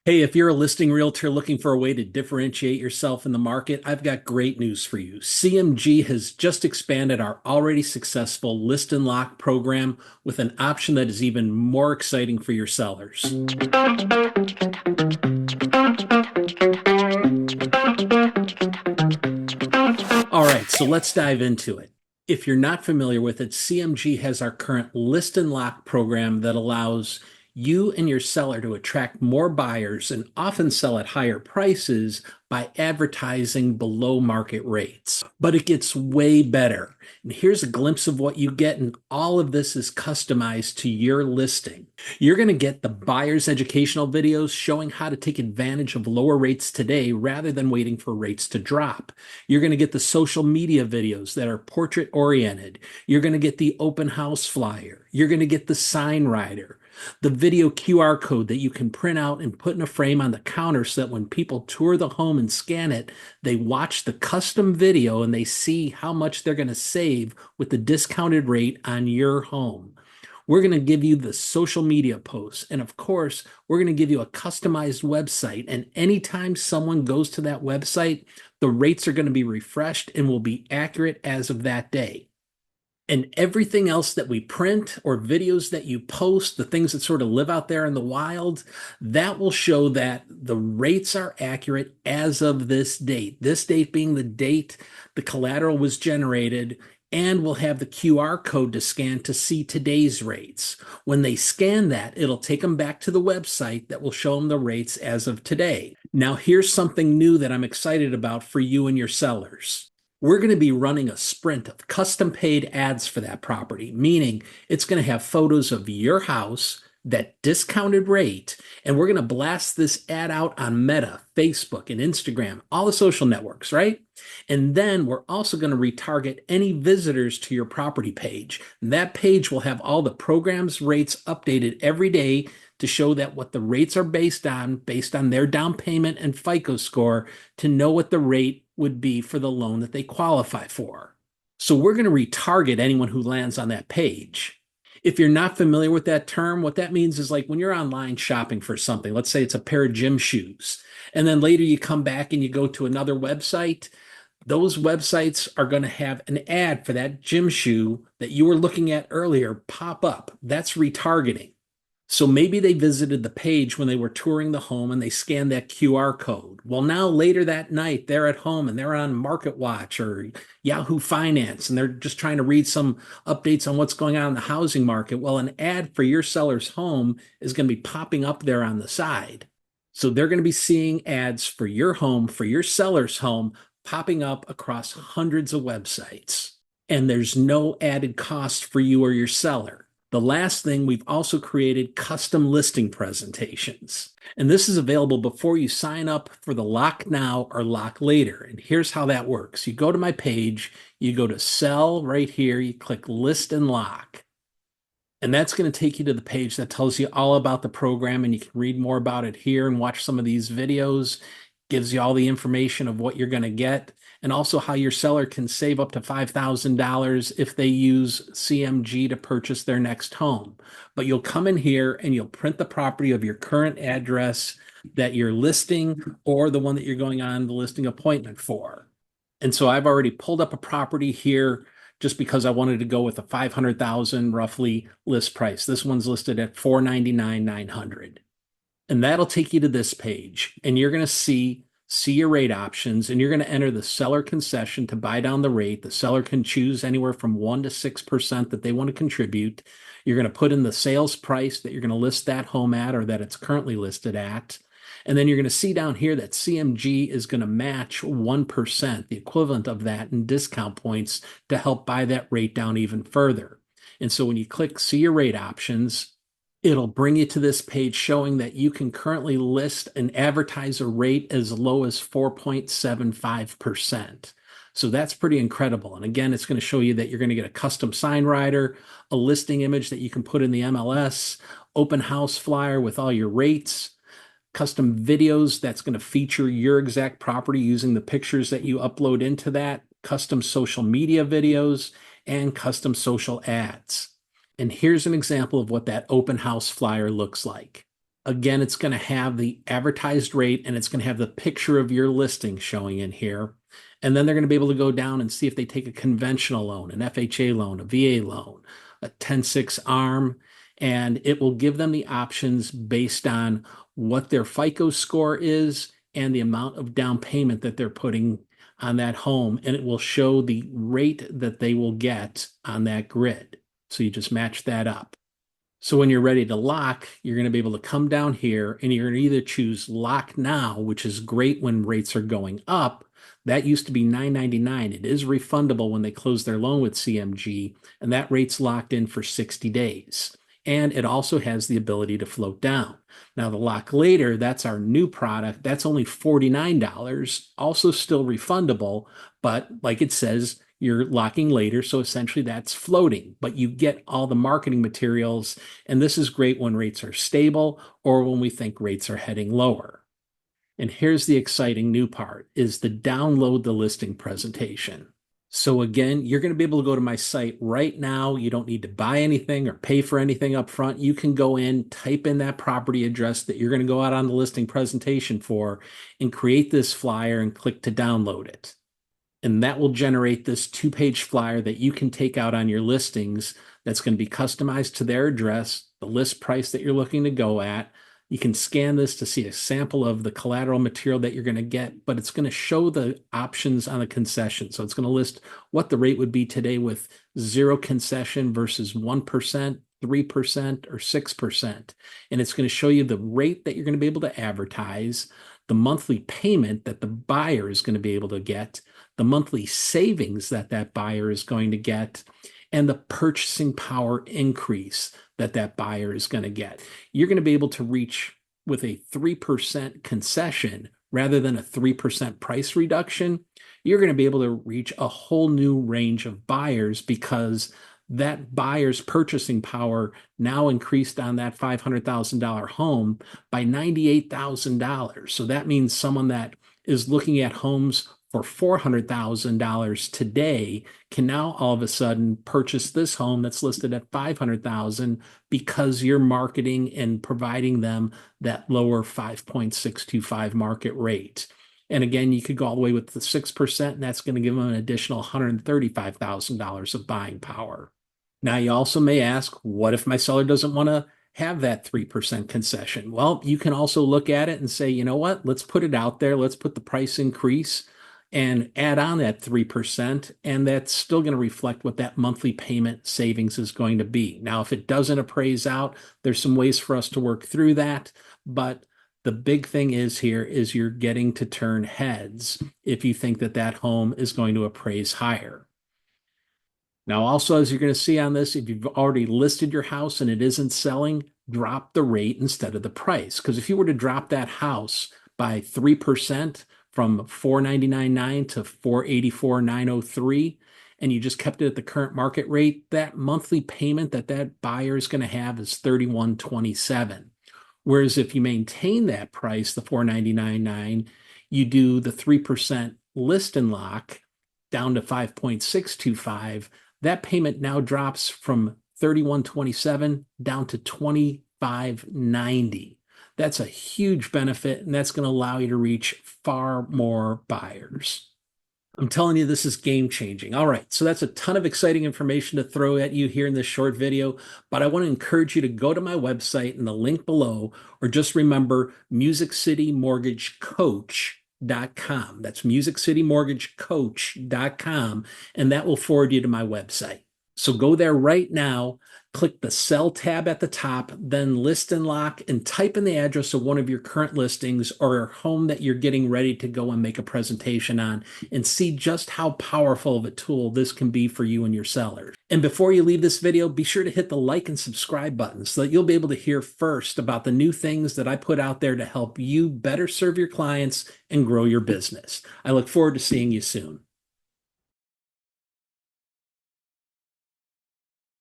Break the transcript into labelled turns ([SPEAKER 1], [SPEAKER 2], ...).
[SPEAKER 1] Hey, if you're a listing realtor looking for a way to differentiate yourself in the market, I've got great news for you. CMG has just expanded our already successful List and Lock program with an option that is even more exciting for your sellers. All right, so let's dive into it. If you're not familiar with it, CMG has our current List and Lock program that allows you and your seller to attract more buyers and often sell at higher prices by advertising below market rates. But it gets way better. And here's a glimpse of what you get, and all of this is customized to your listing. You're going to get the buyer's educational videos showing how to take advantage of lower rates today rather than waiting for rates to drop. You're going to get the social media videos that are portrait oriented. You're going to get the open house flyer. You're going to get the sign rider, the video QR code that you can print out and put in a frame on the counter so that when people tour the home and scan it, they watch the custom video and they see how much they're going to save with the discounted rate on your home. We're going to give you the social media posts. And of course, we're going to give you a customized website. And anytime someone goes to that website, the rates are going to be refreshed and will be accurate as of that day. And everything else that we print or videos that you post, the things that sort of live out there in the wild, that will show that the rates are accurate as of this date being the date the collateral was generated, and we'll have the QR code to scan to see today's rates. When they scan that, it'll take them back to the website that will show them the rates as of today. Now, here's something new that I'm excited about for you and your sellers. We're going to be running a sprint of custom paid ads for that property, meaning it's going to have photos of your house, that discounted rate, and we're going to blast this ad out on Meta, Facebook, and Instagram, all the social networks, right? And then we're also going to retarget any visitors to your property page. And that page will have all the programs rates updated every day to show that what the rates are based on their down payment and FICO score, to know what the rate would be for the loan that they qualify for. So we're going to retarget anyone who lands on that page. If you're not familiar with that term, what that means is like when you're online shopping for something, let's say it's a pair of gym shoes, and then later you come back and you go to another website, those websites are going to have an ad for that gym shoe that you were looking at earlier pop up. That's retargeting. So maybe they visited the page when they were touring the home and they scanned that QR code. Well, now later that night, they're at home and they're on Market Watch or Yahoo Finance, and they're just trying to read some updates on what's going on in the housing market. Well, an ad for your seller's home is going to be popping up there on the side. So they're going to be seeing ads for your home, for your seller's home, popping up across hundreds of websites. And there's no added cost for you or your seller. The last thing, we've also created custom listing presentations. And this is available before you sign up for the Lock Now or Lock Later. And here's how that works. You go to my page, you go to Sell right here, you click List and Lock. And that's going to take you to the page that tells you all about the program, and you can read more about it here and watch some of these videos. Gives you all the information of what you're going to get, and also how your seller can save up to $5,000 if they use CMG to purchase their next home. But you'll come in here and you'll print the property of your current address that you're listing or the one that you're going on the listing appointment for. And so I've already pulled up a property here just because I wanted to go with a $500,000 roughly list price. This one's listed at $499,900. And that'll take you to this page, and you're going to see your rate options, and you're going to enter the seller concession to buy down the rate. The seller can choose anywhere from 1% to 6% that they want to contribute. You're going to put in the sales price that you're going to list that home at, or that it's currently listed at. And then you're going to see down here that CMG is going to match 1%, the equivalent of that in discount points, to help buy that rate down even further. And so when you click see your rate options, it'll bring you to this page showing that you can currently list and advertise a rate as low as 4.75%. So that's pretty incredible. And again, it's going to show you that you're going to get a custom sign rider, a listing image that you can put in the MLS, open house flyer with all your rates, custom videos that's going to feature your exact property using the pictures that you upload into that, custom social media videos, and custom social ads. And here's an example of what that open house flyer looks like. Again, it's going to have the advertised rate and it's going to have the picture of your listing showing in here. And then they're going to be able to go down and see if they take a conventional loan, an FHA loan, a VA loan, a 10-6 ARM, and it will give them the options based on what their FICO score is and the amount of down payment that they're putting on that home. And it will show the rate that they will get on that grid. So you just match that up. So when you're ready to lock, you're going to be able to come down here and you're going to either choose lock now, which is great when rates are going up. That used to be $9.99. It is refundable when they close their loan with CMG, and that rate's locked in for 60 days. And it also has the ability to float down. Now, the lock later, that's our new product. That's only $49, also still refundable, but like it says, you're locking later. So essentially that's floating, but you get all the marketing materials. And this is great when rates are stable or when we think rates are heading lower. And here's the exciting new part is to download the listing presentation. So again, you're going to be able to go to my site right now. You don't need to buy anything or pay for anything up front. You can go in, type in that property address that you're going to go out on the listing presentation for, and create this flyer and click to download it. And that will generate this 2-page flyer that you can take out on your listings that's going to be customized to their address, the list price that you're looking to go at. You can scan this to see a sample of the collateral material that you're going to get, but it's going to show the options on the concession. So it's going to list what the rate would be today with 0 concession versus 1%, 3%, or 6%. And it's going to show you the rate that you're going to be able to advertise, the monthly payment that the buyer is going to be able to get, the monthly savings that that buyer is going to get, and the purchasing power increase that that buyer is going to get. You're going to be able to reach with a 3% concession rather than a 3% price reduction. You're going to be able to reach a whole new range of buyers because that buyer's purchasing power now increased on that $500,000 home by $98,000. So that means someone that is looking at homes for $400,000 today can now all of a sudden purchase this home that's listed at $500,000 because you're marketing and providing them that lower 5.625 market rate. And again, you could go all the way with the 6%, and that's going to give them an additional $135,000 of buying power. Now, you also may ask, what if my seller doesn't want to have that 3% concession? Well, you can also look at it and say, you know what, let's put it out there. Let's put the price increase and add on that 3%, and that's still going to reflect what that monthly payment savings is going to be. Now, if it doesn't appraise out, there's some ways for us to work through that, but the big thing is here is you're getting to turn heads if you think that that home is going to appraise higher. Now, also, as you're going to see on this, if you've already listed your house and it isn't selling, drop the rate instead of the price. Because if you were to drop that house by 3%, from $499,900 to $484,903, and you just kept it at the current market rate, that monthly payment that that buyer is going to have is $3127. Whereas if you maintain that price, the $499,900, you do the 3% list and lock down to 5.625, that payment now drops from $3127 down to $2590. That's a huge benefit, and that's going to allow you to reach far more buyers. I'm telling you, this is game changing. All right, so that's a ton of exciting information to throw at you here in this short video, but I want to encourage you to go to my website in the link below, or just remember MusicCityMortgageCoach.com. That's MusicCityMortgageCoach.com, and that will forward you to my website. So go there right now, click the Sell tab at the top, then List and Lock, and type in the address of one of your current listings or a home that you're getting ready to go and make a presentation on, and see just how powerful of a tool this can be for you and your sellers. And before you leave this video, be sure to hit the like and subscribe button so that you'll be able to hear first about the new things that I put out there to help you better serve your clients and grow your business. I look forward to seeing you soon.